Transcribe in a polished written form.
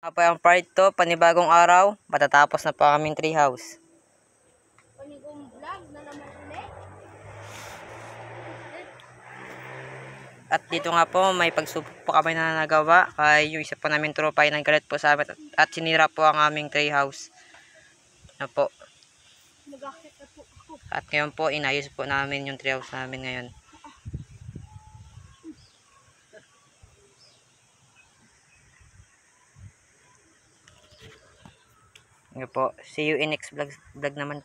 Po ang part 2, panibagong araw, matatapos na po kaming treehouse. Panibagong vlog na naman ulit. At dito nga po, may pagsubok po kami na nagawa. Kaya yung isa po namin tropa ay nagalit po sa amin at sinira po ang aming treehouse. Na po. Nagakit na po ako. At ngayon po, inayos po namin yung treehouse namin ngayon. Ngayon po, see you in next vlog naman po.